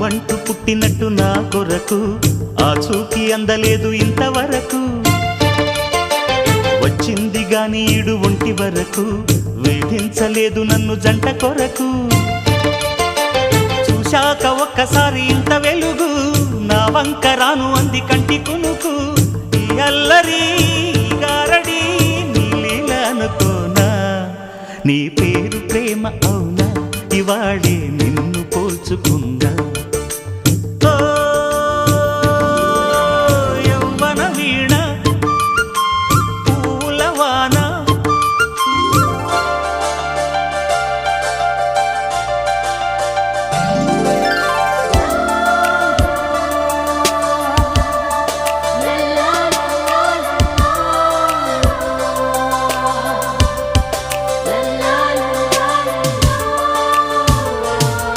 నువ్వంటూ పుట్టినట్టు నా కొరకు ఆ చూకి అందలేదు ఇంతవరకు వచ్చింది గాని ఈడు ఒంటి వరకు వేధించలేదు నన్ను జంట కొరకు చూశాక ఒక్కసారి ఇంత వెలుగు నా వంక రాను అంది కంటి కునుకు ఈ అల్లరి గారడి నీ లీల అనుకోనా నీ పేరు ప్రేమ అవునా ఇవాళే నిన్ను పోల్చుకుందా